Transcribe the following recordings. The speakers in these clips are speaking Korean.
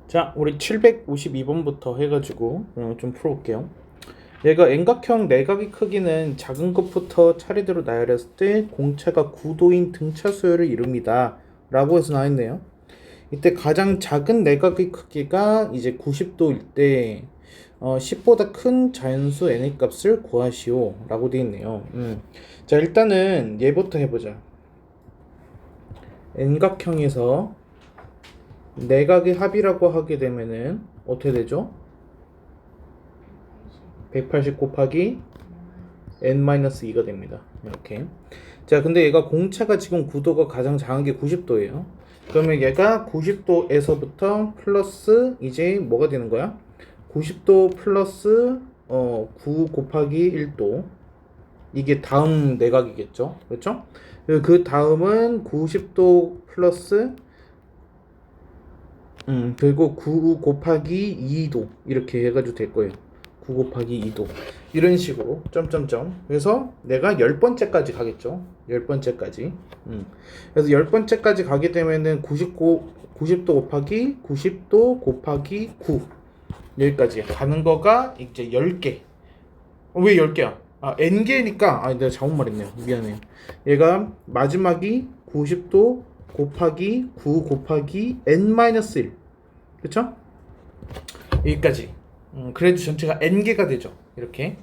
자, 우리 752번부터 해가지고 좀 풀어볼게요. 얘가 N각형 내각의 크기는 작은 것부터 차례대로 나열했을 때 공차가 9도인 등차 수열을 이룹니다. 라고 해서 나왔네요. 이때 가장 작은 내각의 크기가 이제 90도일 때 10보다 큰 자연수 n의 값을 구하시오. 라고 되어 있네요. 자, 일단은 얘부터 해보자. N각형에서 내각의 합이라고 하게 되면은 어떻게 되죠? 180 곱하기 n-2가 됩니다. 이렇게. 자, 근데 얘가 공차가 지금 9도가 가장 작은 게 90도예요. 그러면 얘가 90도에서부터 플러스 이제 뭐가 되는 거야? 90도 플러스 9 곱하기 1도. 이게 다음 내각이겠죠? 그렇죠? 그 다음은 90도 플러스 그리고 9 곱하기 2도 이렇게 해가지고 될 거예요. 9 곱하기 2도 이런 식으로 점점점. 그래서 내가 10번째까지 가겠죠. 10번째까지. 그래서 10번째까지 가게 되면은 90도 곱하기 90도 곱하기 9 여기까지 가는 거가 이제 10개. 왜 10개야? 아, n개니까. 아, 내가 잘못 말했네요. 미안해요. 얘가 마지막이 90도 곱하기 9 곱하기 n-1. 그쵸? 여기까지. 그래도 전체가 n개가 되죠. 이렇게.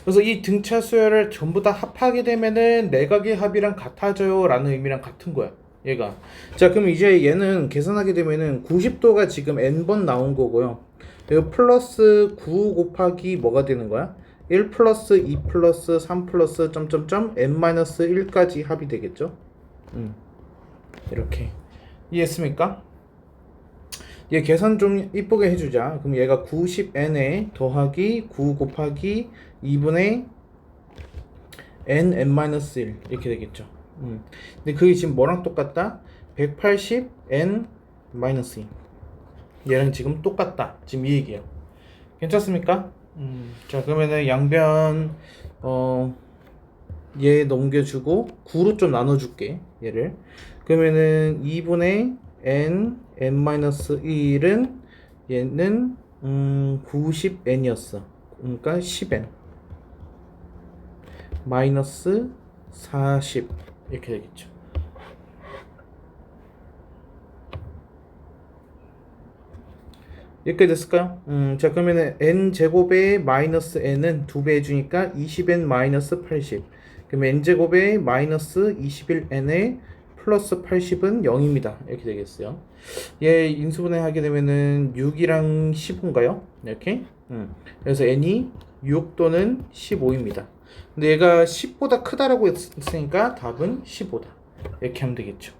그래서 이 등차 수열을 전부 다 합하게 되면은 내각의 합이랑 같아져요 라는 의미랑 같은 거야. 얘가. 자, 그럼 이제 얘는 계산하게 되면은 90도가 지금 n번 나온 거고요. 그리고 플러스 9 곱하기 뭐가 되는 거야? 1 플러스 2 플러스 3 플러스 점점점 n-1까지 합이 되겠죠? 이렇게. 이해했습니까? 얘 계산 좀 이쁘게 해주자. 그럼 얘가 90n에 더하기 9 곱하기 2분의 n-1 이렇게 되겠죠. 근데 그게 지금 뭐랑 똑같다? 180n-2 얘랑 지금 똑같다. 지금 이 얘기예요. 괜찮습니까? 자, 그러면은 양변 얘 넘겨주고 9로 좀 나눠줄게. 얘를. 그러면은 2분의 n-1은 얘는 90n이었어. 그러니까 10n 마이너스 40 이렇게 되겠죠. 이렇게 됐을까요? 자, 그러면은 n제곱에 마이너스 n은 2배 해주니까 20n 마이너스 80. 그러면 n제곱에 마이너스 21n에 플러스 80은 0입니다. 이렇게 되겠어요. 얘 인수분해 하게 되면은 6이랑 15인가요? 이렇게. 그래서 n이 6 또는 15입니다. 근데 얘가 10보다 크다라고 했으니까 답은 15다. 이렇게 하면 되겠죠.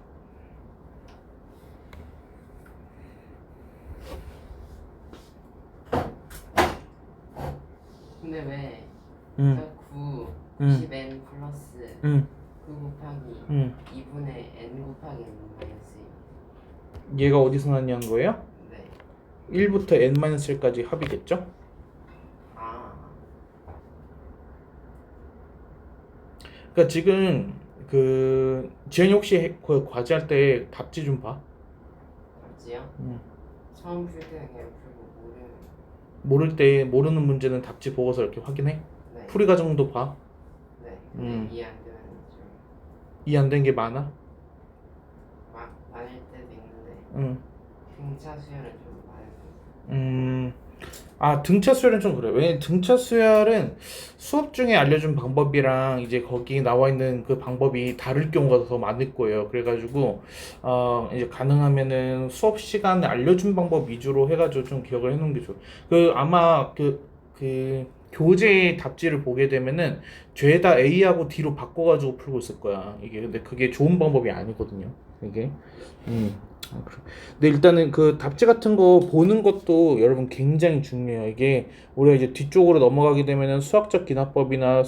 근데 왜 음, 9, 음, 10n 플러스 음, 9 곱하기 음. 2분의 n 곱하기 n 마이너스 얘가 어디서 나왔냐는 거예요? 2. 네. 1부터 n-1까지 합이겠죠? 아, 그러니까 지금 그 지현이 혹시 그 과제할 때 답지 좀 봐. 맞지요? 음. 처음 풀 때는 그냥 풀고 모를 때 모르는 문제는 답지 보고서 이렇게 확인해. 네. 풀이 과정도 봐. 네. 근데 음. 이해 안 되면 좀 이해 안 된 게 많아. 막 많을 때도 있는데 응. 등차 수열은 좀 많을 수 있어요. 아, 등차 수열은 좀 그래. 왜냐면 등차 수열은 수업 중에 알려준 방법이랑 이제 거기 나와 있는 그 방법이 다를 경우가 더 많을 거예요. 그래가지고 이제 가능하면은 수업 시간에 알려준 방법 위주로 해가지고 좀 기억을 해놓는 게 좋아. 그 아마 그 교재 답지를 보게 되면은 죄다 A하고 D로 바꿔가지고 풀고 있을 거야. 이게 근데 그게 좋은 방법이 아니거든요. 이게. 근데 일단은 그 답지 같은 거 보는 것도 여러분 굉장히 중요해요. 이게 우리가 이제 뒤쪽으로 넘어가게 되면은 수학적 기납법이나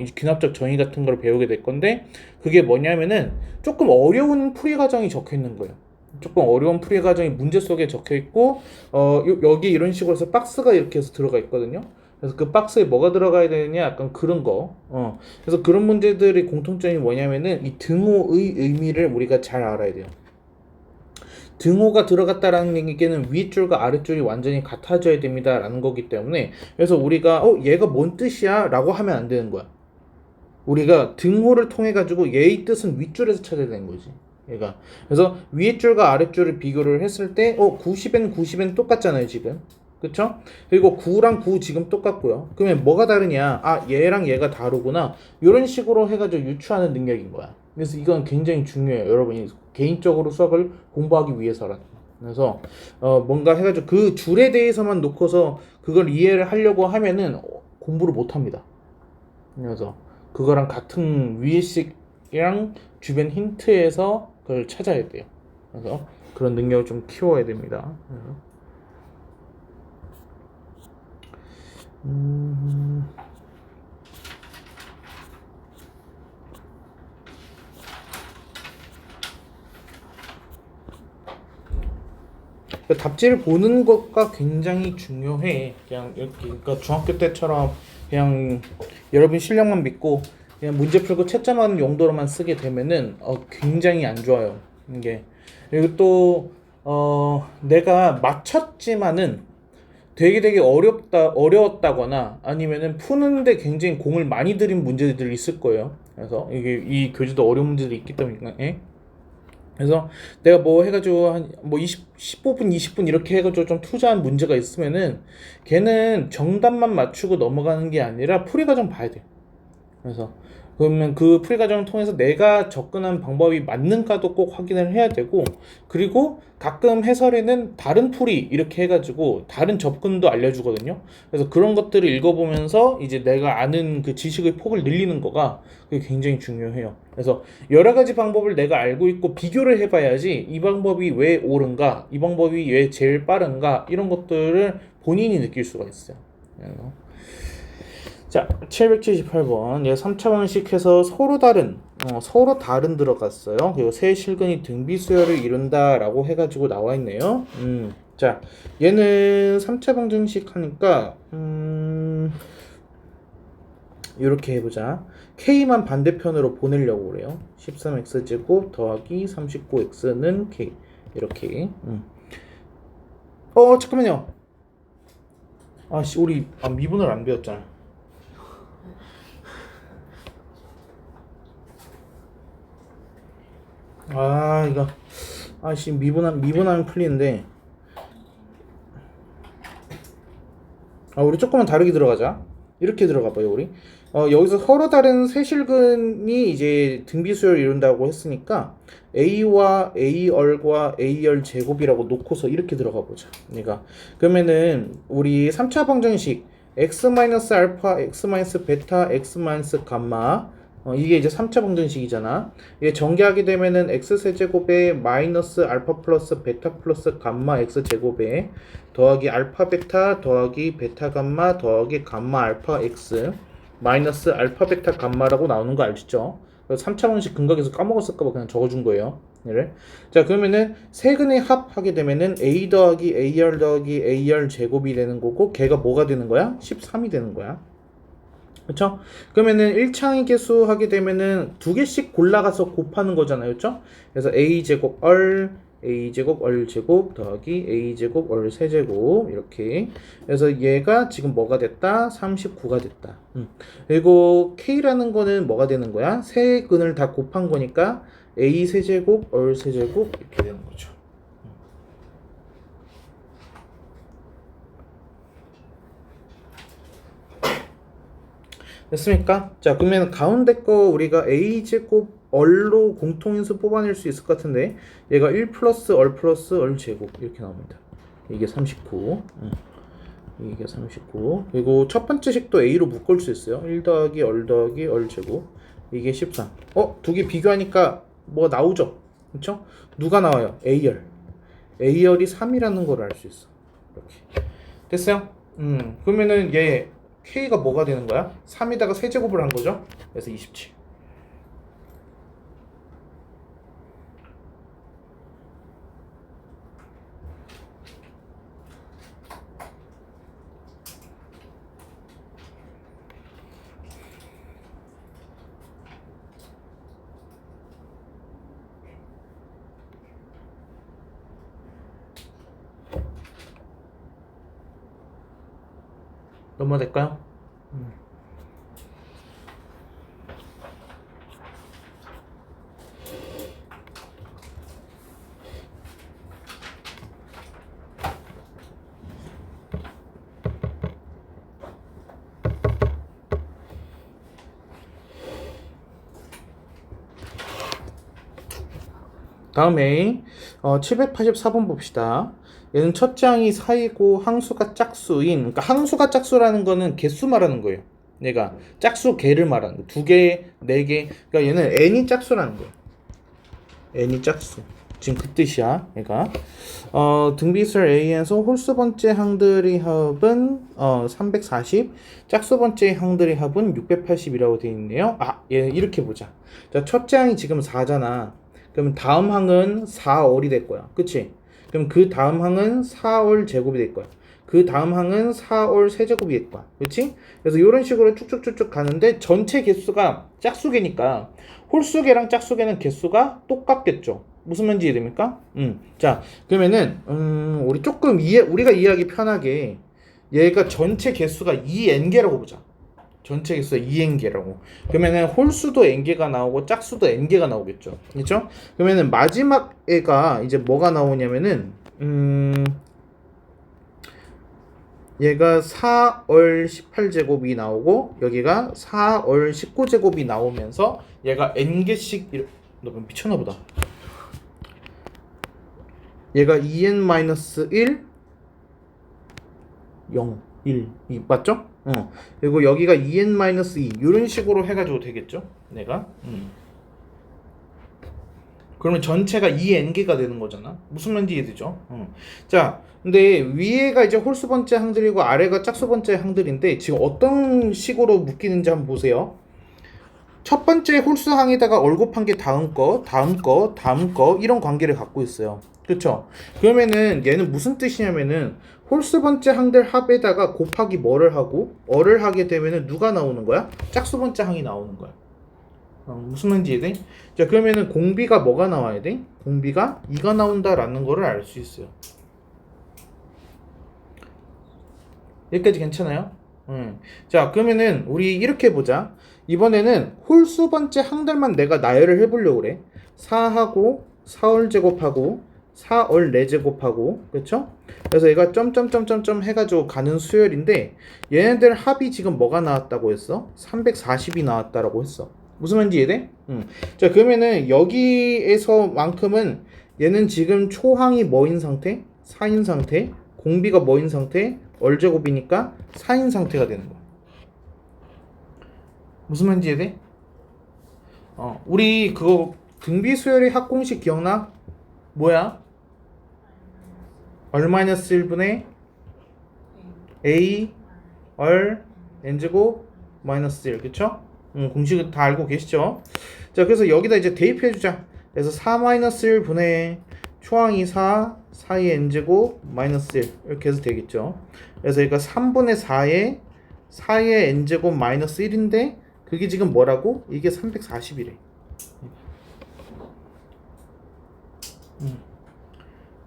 이 귀납적 정의 같은 걸 배우게 될 건데 그게 뭐냐면은 조금 어려운 풀이 과정이 적혀 있는 거예요. 조금 어려운 풀이 과정이 문제 속에 적혀 있고 여기 이런 식으로 해서 박스가 이렇게 해서 들어가 있거든요. 그래서 그 박스에 뭐가 들어가야 되느냐 약간 그런 거. 그래서 그런 문제들의 공통점이 뭐냐면은 이 등호의 의미를 우리가 잘 알아야 돼요. 등호가 들어갔다라는 얘기는 윗줄과 아랫줄이 완전히 같아져야 됩니다라는 거기 때문에 그래서 우리가 얘가 뭔 뜻이야? 라고 하면 안 되는 거야. 우리가 등호를 통해 가지고 얘의 뜻은 윗줄에서 찾아야 되는 거지. 얘가. 그래서 위에 줄과 아랫줄을 비교를 했을 때 90엔 90엔 똑같잖아요, 지금. 그쵸? 그리고 9랑 9 지금 똑같고요. 그러면 뭐가 다르냐? 아, 얘랑 얘가 다르구나. 이런 식으로 해가지고 유추하는 능력인 거야. 그래서 이건 굉장히 중요해요. 여러분이 개인적으로 수학을 공부하기 위해서라도. 그래서 뭔가 해가지고 그 줄에 대해서만 놓고서 그걸 이해를 하려고 하면은 공부를 못 합니다. 그래서 그거랑 같은 위의식이랑 주변 힌트에서 그걸 찾아야 돼요. 그래서 그런 능력을 좀 키워야 됩니다. 답지를 보는 것과 굉장히 중요해. 그냥 이렇게 그러니까 중학교 때처럼 그냥 여러분 실력만 믿고 그냥 문제 풀고 채점하는 용도로만 쓰게 되면은 굉장히 안 좋아요. 이게 그리고 또 내가 맞췄지만은 되게 어려웠다거나 아니면은 푸는데 굉장히 공을 많이 들인 문제들이 있을 거예요. 그래서 이게 이 교재도 어려운 문제들이 있기 때문에 그래서 내가 뭐 해가지고 한 뭐 15분 20분 이렇게 해가지고 좀 투자한 문제가 있으면은 걔는 정답만 맞추고 넘어가는 게 아니라 풀이 과정 봐야 돼. 그래서 그러면 그 풀이 과정을 통해서 내가 접근한 방법이 맞는가도 꼭 확인을 해야 되고 그리고 가끔 해설에는 다른 풀이 이렇게 해가지고 다른 접근도 알려주거든요. 그래서 그런 것들을 읽어보면서 이제 내가 아는 그 지식의 폭을 늘리는 거가 그게 굉장히 중요해요. 그래서 여러 가지 방법을 내가 알고 있고 비교를 해봐야지 이 방법이 왜 옳은가, 이 방법이 왜 제일 빠른가 이런 것들을 본인이 느낄 수가 있어요. 그래서 자, 778번. 얘 3차 방식해서 서로 다른 들어갔어요. 그리고 세 실근이 등비 수열을 이룬다라고 해가지고 나와 있네요. 자, 얘는 3차 방정식 하니까, 이렇게 해보자. K만 반대편으로 보내려고 그래요. 13x제곱 더하기 39x는 K. 이렇게. 잠깐만요. 우리 미분을 안 배웠잖아. 이거 미분하면 풀리는데 우리 조금만 다르게 들어가자. 이렇게 들어가 봐요, 우리. 여기서 서로 다른 세실근이 이제 등비수열을 이룬다고 했으니까 A와 A열과 A열 제곱이라고 놓고서 이렇게 들어가 보자. 그러면은 우리 3차 방정식 x-알파, x-베타, x-감마 이게 이제 3차 방정식이잖아. 이게 전개하게 되면은 x세제곱에 마이너스 알파 플러스 베타 플러스 감마 x제곱에 더하기 알파 베타 더하기 베타 감마 더하기 감마 알파 x 마이너스 알파 베타 감마라고 나오는 거 아시죠? 3차 방정식 근각에서 까먹었을까봐 그냥 적어준 거예요. 얘를. 자, 그러면은 세근의 합하게 되면은 a 더하기 aR 더하기 aR 제곱이 되는 거고 걔가 뭐가 되는 거야? 13이 되는 거야. 그쵸? 그러면은 1창의 개수 하게 되면은 두 개씩 골라가서 곱하는 거잖아요. 그쵸? 그래서 a제곱 a제곱 제곱 더하기 a제곱 세제곱 이렇게. 그래서 얘가 지금 뭐가 됐다? 39가 됐다. 그리고 k라는 거는 뭐가 되는 거야? 세 근을 다 곱한 거니까 a 세제곱 세제곱 이렇게 되는 거죠. 됐습니까? 자, 그러면 가운데 거 우리가 a제곱 얼로 공통인수 뽑아낼 수 있을 것 같은데 얘가 1 플러스 제곱 이렇게 나옵니다. 이게 39. 이게 39. 그리고 첫 번째 식도 a로 묶을 수 있어요. 1 더하기 더하기 제곱. 이게 13. 두 개 비교하니까 뭐가 나오죠? 그쵸? 누가 나와요? a열. a열이 3이라는 걸 알 수 있어. 이렇게. 됐어요? 그러면은 얘 K가 뭐가 되는 거야? 3에다가 세제곱을 한 거죠? 그래서 27. 넘어갈까요? 다음에 784번 봅시다. 얘는 첫째 항이 4이고 항수가 짝수인, 그러니까 항수가 짝수라는 거는 개수 말하는 거예요. 얘가 짝수 개를 말하는 거. 2개, 4개. 그러니까 얘는 n이 짝수라는 거예요. n이 짝수. 지금 그 뜻이야. 얘가 등비술 A에서 홀수 번째 항들의 합은 340, 짝수 번째 항들의 합은 680이라고 되어 있네요. 얘 이렇게 보자. 자, 첫째 항이 지금 4잖아. 그럼 다음 항은 4월이 될 거야. 그치? 그럼 그 다음 항은 4월 제곱이 될 거야. 그 다음 항은 4월 세제곱이 될 거야. 그치? 그래서 이런 식으로 쭉쭉쭉쭉 가는데 전체 개수가 짝수개니까 홀수개랑 짝수개는 개수가 똑같겠죠. 무슨 말인지 이해됩니까? 자, 그러면은 우리 조금 우리가 이해하기 편하게 얘가 전체 개수가 2n개라고 보자. 전체 개수가 2n개라고. 그러면은 홀수도 n개가 나오고 짝수도 n개가 나오겠죠. 그렇죠? 그러면은 마지막 애가 이제 뭐가 나오냐면은 얘가 4월 18제곱이 나오고 여기가 4월 19제곱이 나오면서 얘가 n개씩 너 미쳤나 보다. 얘가 2n-1 0 1 2 맞죠? 그리고 여기가 2n-2 이런 식으로 해가지고 되겠죠? 내가 그러면 전체가 2n개가 되는 거잖아. 무슨 말인지 이해되죠? 자, 근데 위에가 이제 홀수 번째 항들이고 아래가 짝수 번째 항들인데 지금 어떤 식으로 묶이는지 한번 보세요. 첫 번째 홀수 항에다가 얼 곱한 게 다음 거, 다음 거, 다음 거 이런 관계를 갖고 있어요. 그렇죠? 그러면은 얘는 무슨 뜻이냐면은 홀수 번째 항들 합에다가 곱하기 뭐를 하고 어를 하게 되면은 누가 나오는 거야? 짝수 번째 항이 나오는 거야. 무슨 말인지 이해돼? 자, 그러면은 공비가 뭐가 나와야 돼? 공비가 2가 나온다라는 거를 알 수 있어요. 여기까지 괜찮아요? 자, 그러면은 우리 이렇게 보자. 이번에는 홀수 번째 항들만 내가 나열을 해보려고 그래. 4하고 4월 제곱하고 4월 4제곱하고 그렇죠? 그래서 얘가 점점점점점 해가지고 가는 수열인데 얘네들 합이 지금 뭐가 나왔다고 했어? 340이 나왔다라고 했어. 무슨 말인지 이해돼? 자, 그러면은 여기에서만큼은 얘는 지금 초항이 뭐인 상태? 4인 상태. 공비가 뭐인 상태? 얼제곱이니까 4인 상태가 되는 거야. 무슨 말인지 이해돼? 우리 그거 등비수열의 합공식 기억나? 뭐야? 얼-1분의 a 얼 n제곱 마이너스 1 그쵸? 공식을 다 알고 계시죠? 자, 그래서 여기다 이제 대입해주자. 그래서 4-1분의 초항이 4, 4의 n제곱 마이너스 1 이렇게 해서 되겠죠. 그래서 여기가 3분의 4에 4의 n제곱 마이너스 1인데 그게 지금 뭐라고? 이게 340이래.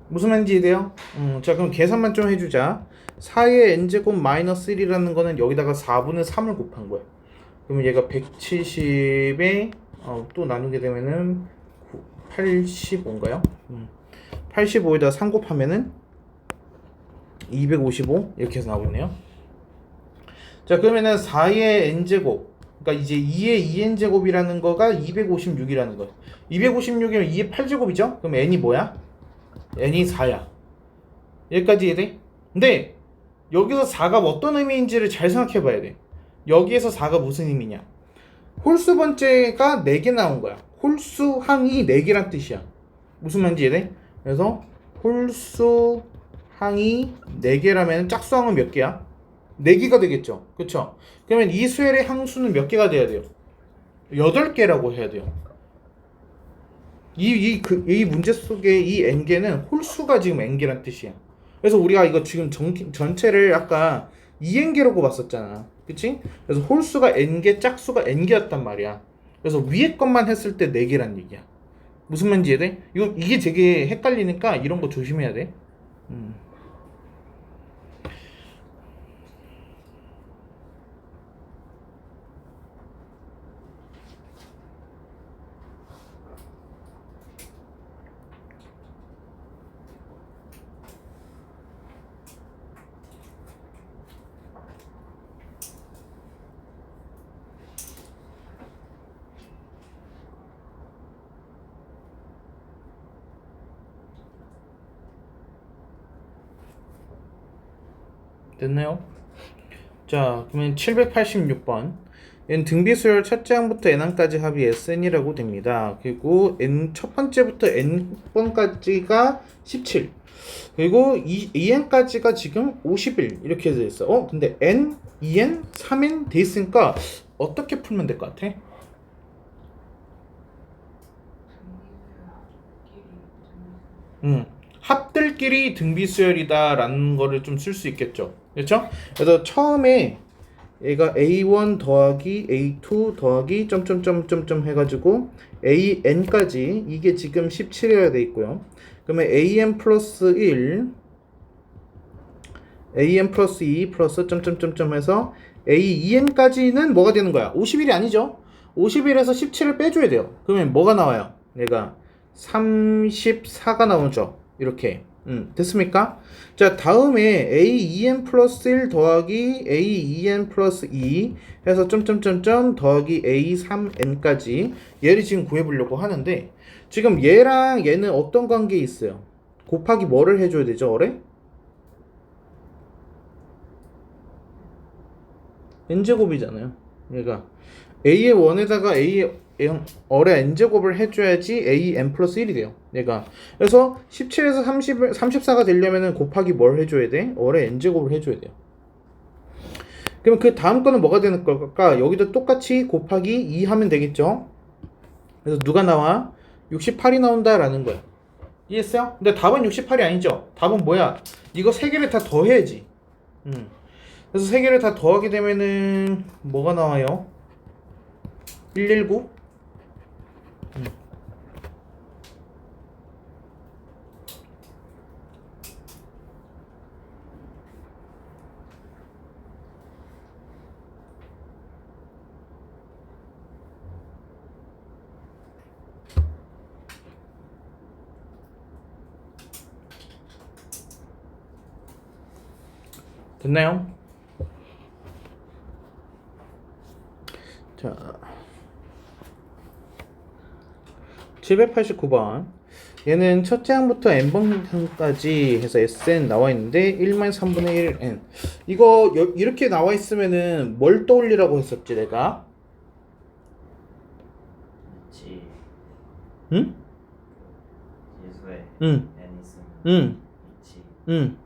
무슨 말인지 이해돼요? 자, 그럼 계산만 좀 해주자. 4의 n제곱 마이너스 1이라는 거는 여기다가 4분의 3을 곱한 거야. 그러면 얘가 170에 또 나누게 되면은 85인가요? 85에다 3 곱하면은 255 이렇게 해서 나오네요. 자, 그러면은 4의 n제곱 그러니까 이제 2의 2n제곱이라는 거가 256이라는 거야. 256이면 2의 8제곱이죠? 그럼 n이 뭐야? n이 4야. 여기까지 이해돼? 근데 여기서 4가 어떤 의미인지를 잘 생각해 봐야 돼. 여기에서 4가 무슨 의미냐? 홀수 번째가 4개 나온 거야. 홀수 항이 4개란 뜻이야. 무슨 말인지 이해돼? 그래서 홀수 항이 4개라면 짝수 항은 몇 개야? 4개가 되겠죠. 그쵸? 그러면 이 수열의 항수는 몇 개가 돼야 돼요? 8개라고 해야 돼요. 이 문제 속에 이 n개는 홀수가 지금 n개란 뜻이야. 그래서 우리가 이거 지금 전체를 아까 2n개라고 봤었잖아. 그치? 그래서 홀수가 n개, 짝수가 n개였단 말이야. 그래서 위에 것만 했을 때 4개란 얘기야. 무슨 말인지 이해돼? 이게 되게 헷갈리니까 이런 거 조심해야 돼. 됐나요? 자, 그러면 786번. n 등비수열 첫째 항부터 n항까지 합이 sn이라고 됩니다. 그리고 n 첫 번째부터 n번까지가 17. 그리고 2n까지가 지금 51 이렇게 돼 있어. 근데 n, 2n, 3n 돼 있으니까 어떻게 풀면 될 것 같아? 합들끼리 등비수열이다라는 거를 좀 쓸 수 있겠죠. 그렇죠? 그래서 처음에 얘가 a1 더하기 a2 더하기 점점점점점 해가지고 an까지 이게 지금 17이라 돼 있고요. 그러면 an 플러스 1 an 플러스 2 플러스 점점점점 해서 a2n까지는 뭐가 되는 거야? 51이 아니죠? 51에서 17을 빼줘야 돼요. 그러면 뭐가 나와요? 얘가 34가 나오죠. 이렇게. 됐습니까? 자, 다음에 a2n 플러스 1 더하기 a2n 플러스 2 해서 점점점점 더하기 a3n까지 얘를 지금 구해보려고 하는데 지금 얘랑 얘는 어떤 관계에 있어요? 곱하기 뭐를 해줘야 되죠? 어래? n제곱이잖아요. 얘가 a의 원에다가 a의 어뢰 n제곱을 해줘야지 an 플러스 1이 돼요. 얘가 그래서 17에서 34가 되려면 곱하기 뭘 해줘야 돼? 어뢰 n제곱을 해줘야 돼요. 그럼 그 다음 거는 뭐가 되는 걸까? 여기도 똑같이 곱하기 2 하면 되겠죠? 그래서 누가 나와? 68이 나온다라는 거야. 이해했어요? 근데 답은 68이 아니죠? 답은 뭐야? 이거 3개를 다 더해야지. 그래서 3개를 다 더하게 되면은 뭐가 나와요? 119? 됐나요? 자, 789번. 얘는 첫째 항부터 n번까지 해서 sn 나와 있는데 1-3분의 1n. 이거 이렇게 나와 있으면은 뭘 떠올리라고 했었지 내가? 있지. 응? 예수에 응. 애니슨 응. 있지. 응.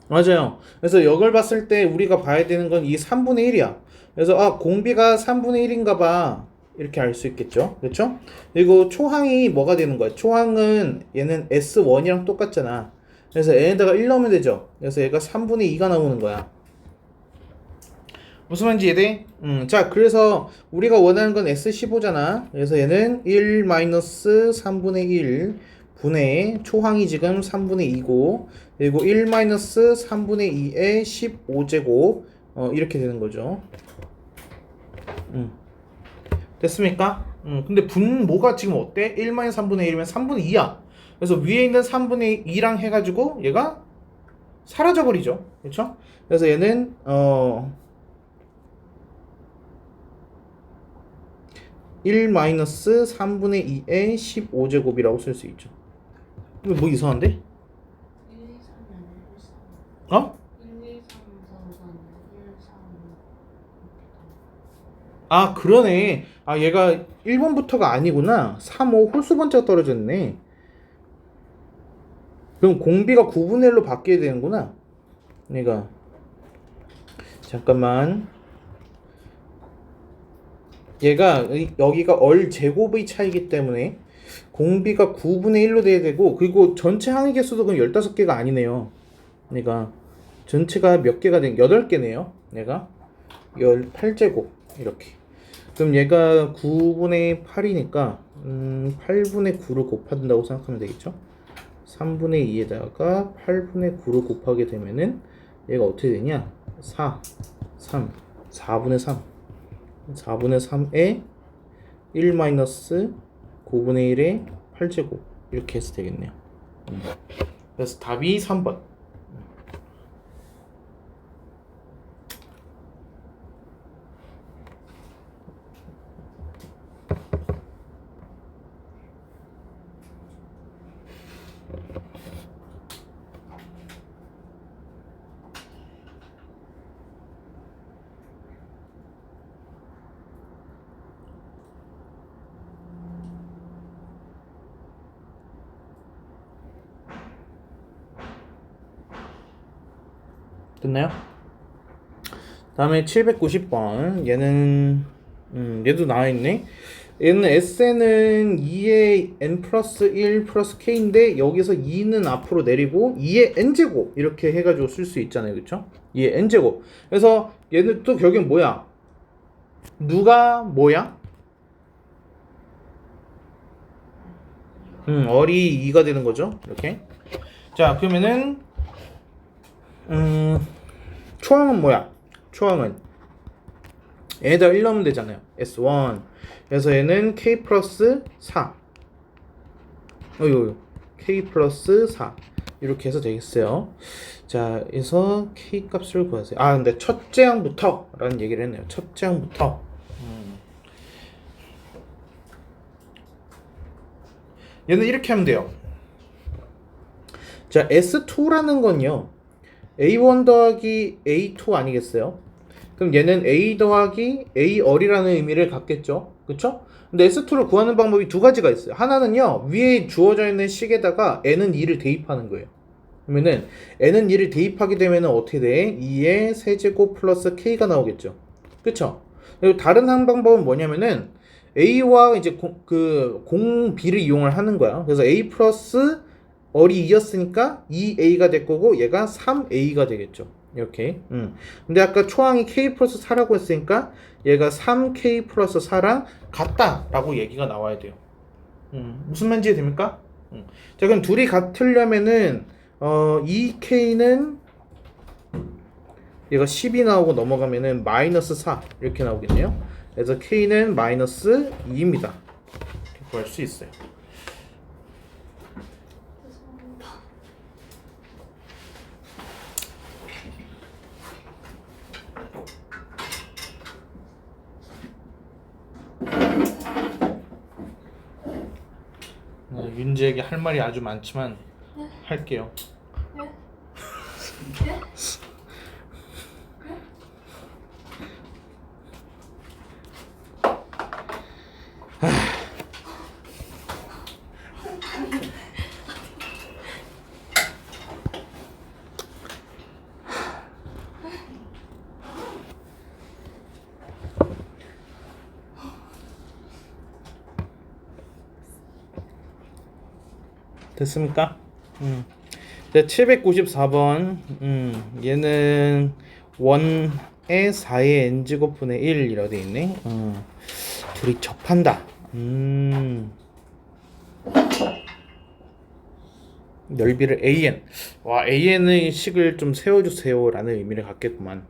맞아요. 그래서 이걸 봤을 때 우리가 봐야 되는 건 이 3분의 1이야. 그래서 공비가 3분의 1인가 봐. 이렇게 알 수 있겠죠. 그렇죠? 그리고 초항이 뭐가 되는 거야? 초항은 얘는 S1이랑 똑같잖아. 그래서 얘에다가 1 넣으면 되죠. 그래서 얘가 3분의 2가 나오는 거야. 무슨 말인지 이해돼? 자, 그래서 우리가 원하는 건 S15잖아. 그래서 얘는 1-3분의 1 분의 초항이 지금 3분의 2고 그리고 1-3분의 2의 15제곱 이렇게 되는 거죠. 됐습니까? 근데 분모가 지금 어때? 1-3분의 1이면 3분의 2야. 그래서 위에 있는 3분의 2랑 해가지고 얘가 사라져버리죠. 그렇죠? 그래서 얘는 1-3분의 2의 15제곱이라고 쓸 수 있죠. 이거 뭐 이상한데? 1, 2, 3이 아니라 1, 3. 어? 1, 2, 3, 4, 5, 1, 3. 아, 그러네. 아, 얘가 1번부터가 아니구나. 3, 5 홀수 번째가 떨어졌네. 그럼 공비가 9분의 1로 바뀌어야 되는구나. 얘가 잠깐만. 얘가 여기가 얼 제곱의 차이기 때문에 공비가 9분의 1로 돼야 되고 그리고 전체 항의 개수도 그럼 15개가 아니네요. 얘가 전체가 몇 개가 된 8개네요. 얘가 18제곱 이렇게. 그럼 얘가 9분의 8이니까 8분의 9를 곱한다고 생각하면 되겠죠? 3분의 2에다가 8분의 9를 곱하게 되면은 얘가 어떻게 되냐? 4, 3, 4분의 3 4분의 3에 1-9분의 1의 8제곱 이렇게 해서 되겠네요. 그래서 답이 3번. 됐나요? 다음에 790번. 얘는 얘도 나와있네. 얘는 Sn은 2의 n 플러스 1 플러스 k인데 여기서 2는 앞으로 내리고 2의 n제곱 이렇게 해가지고 쓸 수 있잖아요. 그쵸? 2의 n제곱. 그래서 얘는 또 결국엔 뭐야? 누가 뭐야? 어리 2가 되는 거죠. 이렇게. 자, 그러면은 초항은 뭐야? 초항은 얘에다 1 넣으면 되잖아요. S1. 그래서 얘는 K 플러스 4. K 플러스 4. 이렇게 해서 되겠어요. 자, 그래서 K 값을 구하세요. 아, 근데 첫째 항부터 라는 얘기를 했네요. 첫째 항부터. 얘는 이렇게 하면 돼요. 자, S2라는 건요. A1 더하기 A2 아니겠어요? 그럼 얘는 A 더하기 A 어리라는 의미를 갖겠죠. 그쵸? 근데 S2를 구하는 방법이 두 가지가 있어요. 하나는요, 위에 주어져 있는 식에다가 N은 2를 대입하는 거예요. 그러면은 N은 2를 대입하게 되면은 어떻게 돼? 2의 세제곱 플러스 K가 나오겠죠. 그쵸? 그리고 다른 한 방법은 뭐냐면은 A와 이제 공비를 이용을 하는 거야. 그래서 A 플러스 어리 2였으니까 2A가 될 거고 얘가 3A가 되겠죠. 이렇게. 근데 아까 초항이 K 플러스 4라고 했으니까 얘가 3K 플러스 4랑 같다라고 얘기가 나와야 돼요. 무슨 말인지 됩니까? 자, 그럼 둘이 같으려면은 2K는 얘가 10이 나오고 넘어가면은 마이너스 4 이렇게 나오겠네요. 그래서 K는 마이너스 2입니다. 이렇게 구할 수 있어요. 윤지에게 할 말이 아주 많지만 할게요. 됐습니까? 자, 794번. 얘는 1의 4의 n제곱분의 1 이라고 돼 있네. 둘이 접한다. 넓이를 AN. 와, AN의 식을 좀 세워주세요 라는 의미를 갖겠구만.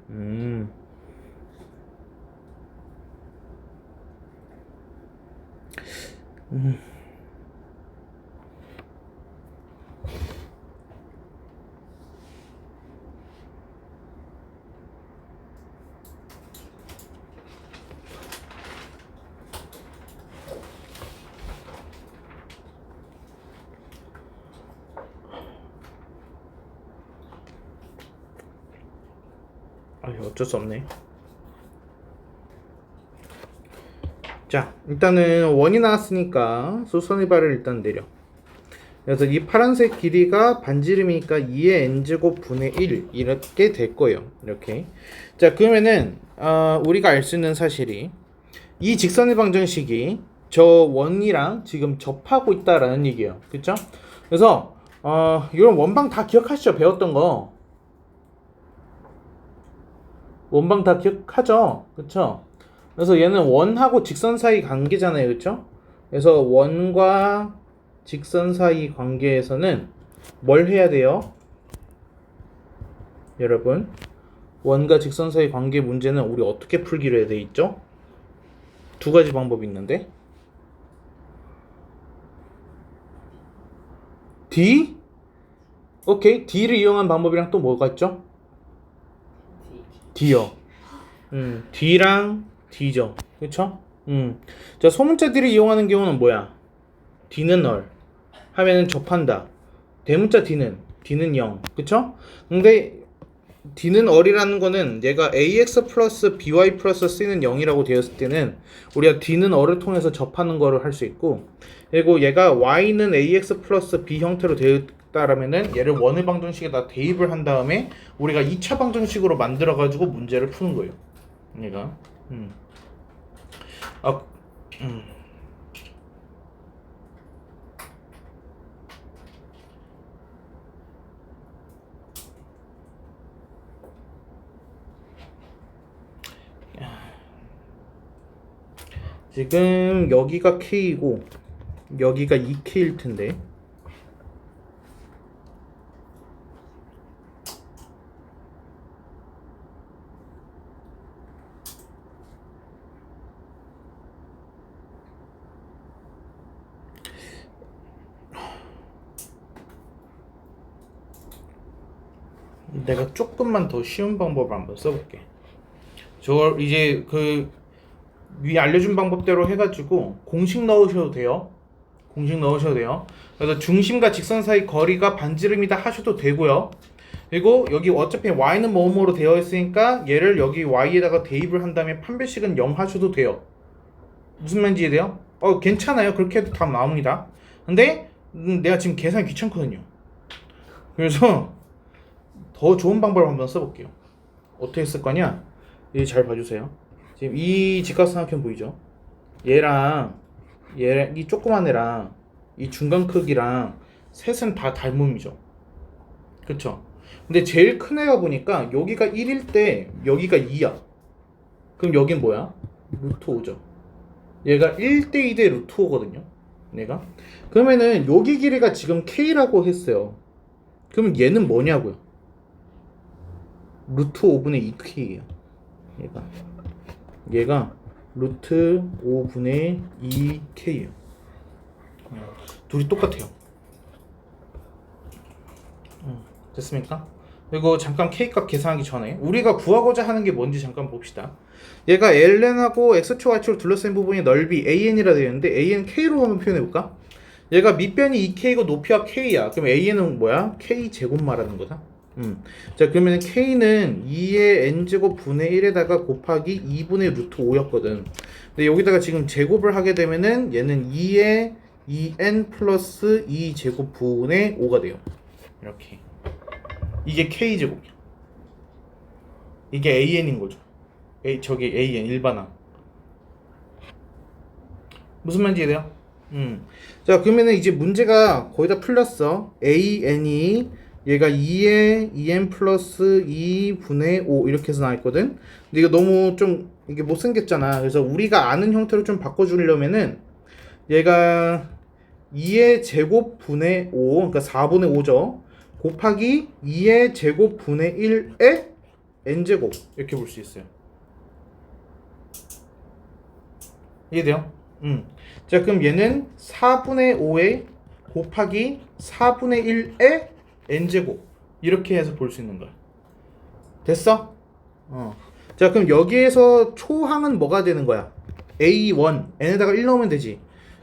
어쩔 수 없네. 자, 일단은 원이 나왔으니까 수선의발을 일단 내려. 그래서 이 파란색 길이가 반지름이니까 2의 n제곱 분의 1 이렇게 될 거예요. 이렇게. 자, 그러면은 우리가 알 수 있는 사실이 이 직선의 방정식이 저 원이랑 지금 접하고 있다라는 얘기예요. 그쵸? 그래서 이런 원방 다 기억하시죠? 배웠던 거. 원방 다 기억하죠? 그쵸? 그래서 얘는 원하고 직선 사이 관계잖아요. 그쵸? 그래서 원과 직선 사이 관계에서는 뭘 해야 돼요? 여러분, 원과 직선 사이 관계 문제는 우리 어떻게 풀기로 해야 돼 있죠? 두 가지 방법이 있는데 D? 오케이. D를 이용한 방법이랑 또 뭐가 있죠? D요. D랑 D죠. 그쵸? 자, 소문자 D를 이용하는 경우는 뭐야? D는 널 하면은 접한다. 대문자 D는 0. 그쵸? 근데 D는 얼이라는 거는 얘가 AX 플러스 BY 플러스 C는 0이라고 되었을 때는 우리가 D는 얼을 통해서 접하는 거를 할 수 있고, 그리고 얘가 Y는 AX 플러스 B 형태로 있다라면은 얘를 원의 방정식에다 대입을 한 다음에 우리가 2차 방정식으로 만들어 가지고 문제를 푸는 거예요. 얘가 아, 지금 여기가 K이고 여기가 2K일 텐데 내가 조금만 더 쉬운 방법을 한번 써볼게. 저걸 이제 그 위에 알려준 방법대로 해가지고 공식 넣으셔도 돼요. 공식 넣으셔도 돼요. 그래서 중심과 직선 사이 거리가 반지름이다 하셔도 되고요. 그리고 여기 어차피 y는 뭐뭐로 되어 있으니까 얘를 여기 y에다가 대입을 한 다음에 판별식은 0 하셔도 돼요. 무슨 말인지 이해돼요? 괜찮아요. 그렇게 해도 답 나옵니다. 근데 내가 지금 계산이 귀찮거든요. 그래서 더 좋은 방법을 한번 써볼게요. 어떻게 쓸 거냐? 얘 잘 봐주세요. 지금 이 직각삼각형 보이죠? 얘랑 이 조그만 애랑 이 중간 크기랑 셋은 다 닮음이죠. 그쵸? 근데 제일 큰 애가 보니까 여기가 1일 때 여기가 2야. 그럼 여긴 뭐야? 루트 5죠. 얘가 1대 2대 루트 5거든요. 얘가. 그러면은 여기 길이가 지금 K라고 했어요. 그럼 얘는 뭐냐고요? 루트 5분의 2K예요. 얘가 루트 5분의 2K예요. 둘이 똑같아요. 됐습니까? 그리고 잠깐 K값 계산하기 전에 우리가 구하고자 하는 게 뭔지 잠깐 봅시다. 얘가 ln하고 x축 y축을 둘러싼 부분의 넓이 an이라 되어 있는데 an k로 한번 표현해볼까? 얘가 밑변이 2k고 높이가 k야. 그럼 an은 뭐야? k제곱 말하는 거다. 자, 그러면 k는 2의 n제곱 분의 1에다가 곱하기 2분의 루트 5였거든. 근데 여기다가 지금 제곱을 하게 되면은 얘는 2의 2n 플러스 2제곱 분의 5가 돼요. 이렇게. 이게 k제곱이야. 이게 an인 거죠. 저기 an 일반항. 무슨 말인지 이해돼요? 자, 그러면은 이제 문제가 거의 다 풀렸어. an이 얘가 2에 2n 플러스 2분의 5 이렇게 해서 나와있거든. 근데 이거 너무 좀 이게 못생겼잖아. 그래서 우리가 아는 형태로 좀 바꿔주려면은 얘가 2의 제곱 분의 5 그러니까 4분의 5죠. 곱하기 2의 제곱 분의 1의 n제곱 이렇게 볼 수 있어요. 이해돼요? 자, 그럼 얘는 4분의 5에 곱하기 4분의 1의 n제곱 이렇게 해서 볼 수 있는 거야. 됐어? 자, 그럼 여기에서 초항은 뭐가 되는 거야? A1 n에다가 1 넣으면 되지.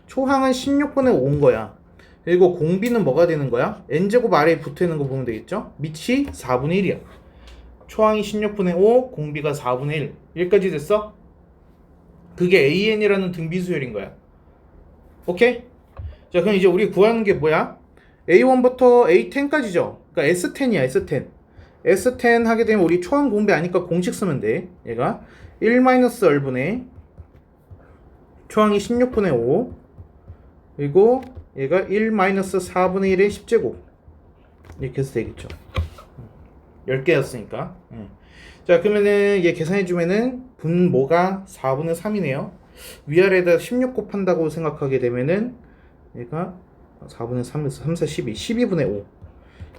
초항은 16분의 5인 거야. 그리고 공비는 뭐가 되는 거야? n제곱 아래에 붙어있는 거 보면 되겠죠? 밑이 4분의 1이야. 초항이 16분의 5, 공비가 4분의 1. 여기까지 됐어? 그게 an이라는 등비수열인 거야. 오케이? 자, 그럼 이제 우리 구하는 게 뭐야? A1부터 A10까지죠. 그러니까 S10이야, S10. S10 하게 되면 우리 초항 공비 아니까 공식 쓰면 돼. 얘가 1-얼분의 초항이 16분의 5 그리고 얘가 1-4분의 1의 10제곱 이렇게 해서 되겠죠. 10개였으니까. 자, 그러면은 얘 계산해주면은 분모가 4분의 3이네요. 위아래에다 16 곱한다고 생각하게 되면은 얘가 4분의 3에서 3, 4, 12 12분의 5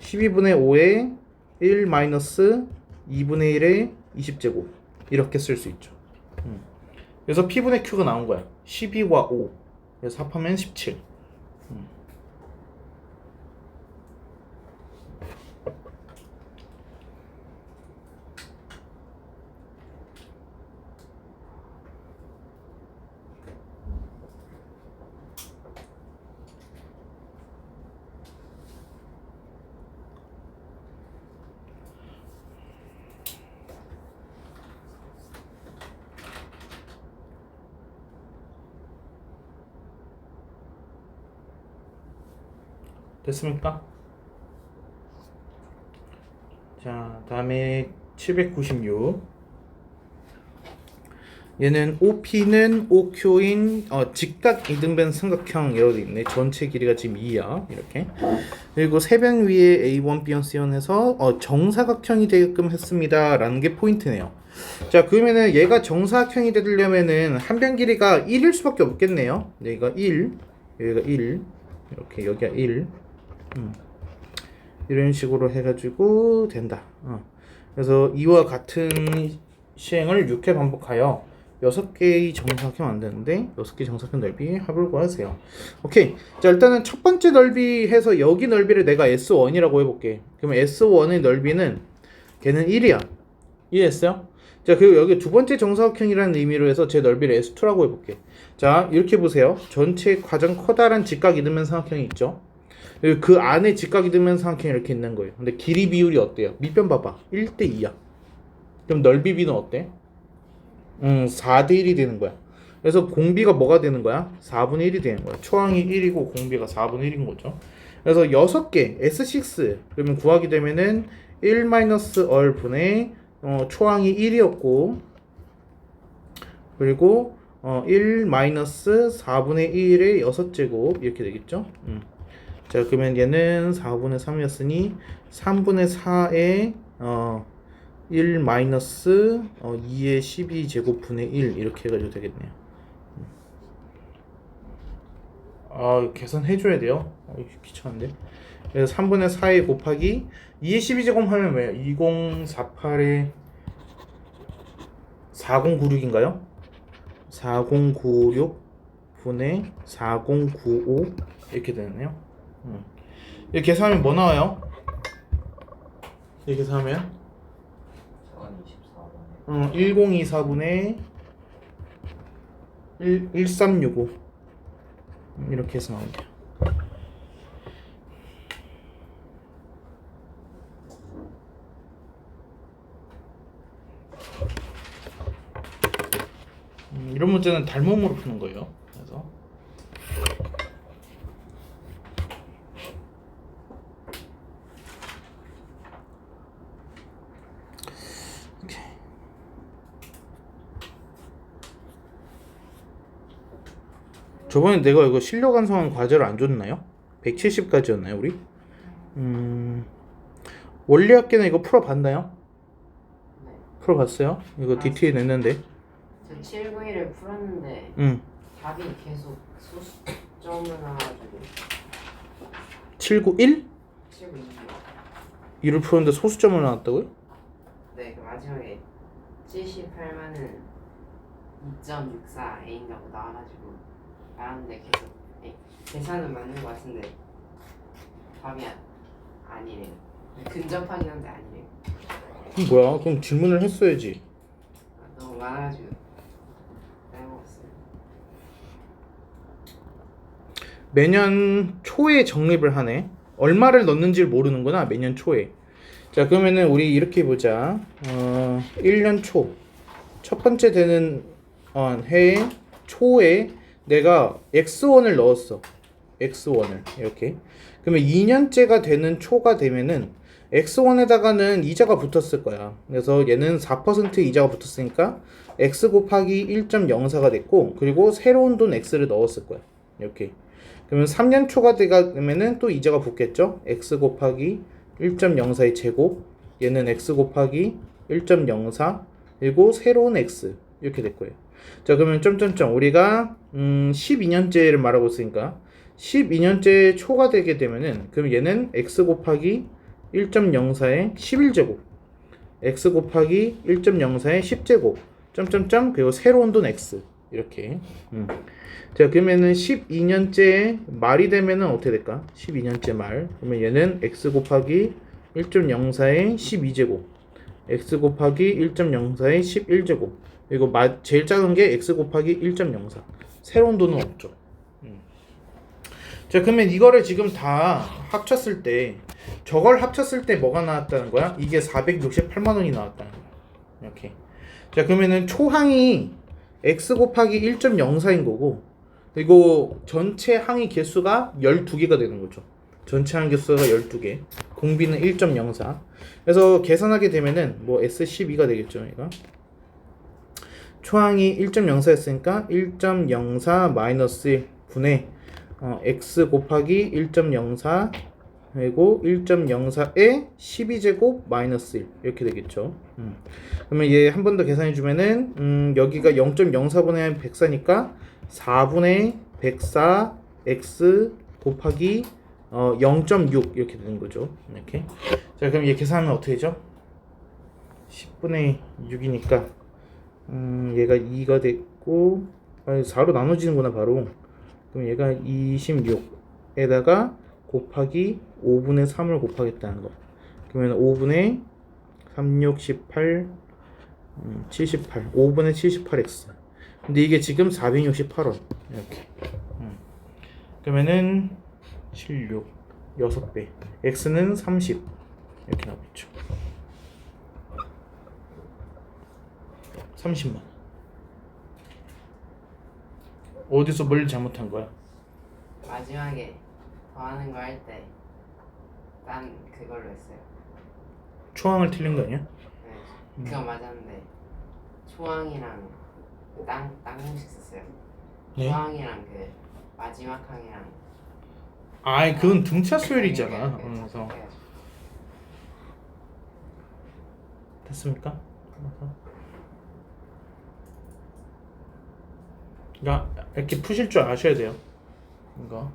12분의 5에 1-2분의 1의 20제곱 이렇게 쓸 수 있죠. 그래서 P분의 Q가 나온 거야. 12와 5 그래서 합하면 17. 됐습니까? 자, 다음에 796. 얘는 OP는 OQ인 직각 이등변 삼각형이라고 돼 있네. 전체 길이가 지금 2야. 이렇게. 그리고 세변 위에 A1, B1, C1 해서 정사각형이 되게끔 했습니다. 라는 게 포인트네요. 자, 그러면은 얘가 정사각형이 되려면은 한 변 길이가 1일 수밖에 없겠네요. 여기가 1, 여기가 1, 이렇게 여기가 1. 이런 식으로 해가지고 된다. 그래서 이와 같은 시행을 6회 반복하여 6개의 정사각형 만드는데 6개 정사각형 넓이 합을 구하세요. 오케이. 자, 일단은 첫 번째 넓이 해서 여기 넓이를 내가 S1이라고 해볼게. 그러면 S1의 넓이는 걔는 1이야. 이해했어요? 자, 그리고 여기 두 번째 정사각형이라는 의미로 해서 제 넓이를 S2라고 해볼게. 자, 이렇게 보세요. 전체 가장 커다란 직각 이등변 삼각형이 있죠. 그리고 그 안에 직각 이등변 삼각형이 이렇게 있는 거예요. 근데 길이 비율이 어때요? 밑변 봐봐. 1대 2야. 그럼 넓이 비는 어때? 4대 1이 되는 거야. 그래서 공비가 뭐가 되는 거야? 4분의 1이 되는 거야. 초항이 1이고 공비가 4분의 1인 거죠. 그래서 6개 S6 그러면 구하게 되면은 1-얼 분의 초항이 1이었고 그리고 1-4분의 1의 6제곱 이렇게 되겠죠. 자, 그러면 얘는 4분의 3이었으니 3분의 4의 1-2의 12제곱분의 1 이렇게 해가지고 되겠네요. 계산해줘야 돼요. 귀찮은데. 그래서 3분의 4에 곱하기 2의 12제곱 하면 뭐예요? 2048에 4096인가요? 4096 분의 4095 이렇게 되네요. 이렇게 계산하면 뭐 나와요? 이렇게 계산하면 1024분의 1365 이렇게 해서 나올게요. 이런 문제는 닮음으로 푸는 거예요. 그래서 저번에 내가 이거 실력 완성한 과제를 안 줬나요? 170까지였나요 우리? 원리학계는 이거 풀어봤나요? 네. 풀어봤어요? 이거 DTA 냈는데. 저 791을 풀었는데 답이 계속 소수점을 나와가지고 791? 792요. 이를 풀었는데 소수점을 나왔다고요? 네, 그 마지막에 78만은 2.64A인가고 나와가지고 나왔는데 계속 계산은 맞는 것 같은데 답이 아니래요. 근접하긴 한데 아니래요. 그럼 뭐야? 그럼 질문을 했어야지. 너무 많아가지고 빼먹었어요. 매년 초에 적립을 하네. 얼마를 넣는지를 모르는구나. 매년 초에. 자, 그러면은 우리 이렇게 해보자. 1년 초. 첫 번째 되는 해 초에 내가 X1을 넣었어. X1을 이렇게. 그러면 2년째가 되는 초가 되면은 X1에다가는 이자가 붙었을 거야. 그래서 얘는 4% 이자가 붙었으니까 X 곱하기 1.04가 됐고, 그리고 새로운 돈 X를 넣었을 거야. 이렇게. 그러면 3년 초가 되면은 또 이자가 붙겠죠. X 곱하기 1.04의 제곱, 얘는 X 곱하기 1.04, 그리고 새로운 X 이렇게 될 거예요. 자, 그러면 점점점 우리가 12년째를 말하고 있으니까 12년째 초가 되게 되면은 그럼 얘는 X 곱하기 1.04의 11제곱, X 곱하기 1.04의 10제곱, 점점점, 그리고 새로운 돈 X 이렇게. 자, 그러면은 12년째 말이 되면은 어떻게 될까? 12년째 말. 그러면 얘는 X 곱하기 1.04의 12제곱, X 곱하기 1.04의 11제곱, 그리고 제일 작은 게 X 곱하기 1.04. 새로운 돈은 없죠. 자, 그러면 이거를 지금 다 합쳤을 때, 저걸 합쳤을 때 뭐가 나왔다는 거야? 이게 468만 원이 나왔다는 거야. 이렇게. 자, 그러면은 초항이 X 곱하기 1.04인 거고, 그리고 전체 항의 개수가 12개가 되는 거죠. 전체 항의 개수가 12개. 공비는 1.04. 그래서 계산하게 되면은 뭐 S12가 되겠죠. 얘가 초항이 1.04였으니까 1.04 마이너스 1 분의 x 곱하기 1.04 그리고 1.04에 12제곱 마이너스 1 이렇게 되겠죠. 그러면 얘 한 번 더 계산해 주면은 여기가 0.04분의 104니까 4분의 104 x 곱하기 0.6 이렇게 되는 거죠. 이렇게. 자, 그럼 얘 계산하면 어떻게 되죠? 10분의 6이니까 얘가 2가 됐고 4로 나눠지는구나 바로. 그럼 얘가 26에다가 곱하기 5분의 3을 곱하겠다는 거. 그러면 5분의 36, 18, 78, 5분의 78x. 근데 이게 지금 468원 이렇게. 그러면은 76, 6배. x는 30 이렇게 나오겠죠. 30만. 어디서 뭘 잘못한 거야? 마지막에 더하는 거 할 때 딴 그걸로 했어요. 초항을 틀린 거 아니야? 네, 그거 맞았는데 초항이랑 땅 공식 썼어요. 네? 초항이랑 그 마지막 항이랑 아이 그건 등차 수열이잖아. 그래서 됐습니까? 그러니까 이렇게 푸실 줄 아셔야 돼요. 이거.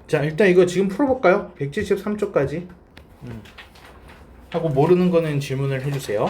자, 일단 이거 지금 풀어볼까요? 173쪽까지 하고 모르는 거는 질문을 해주세요.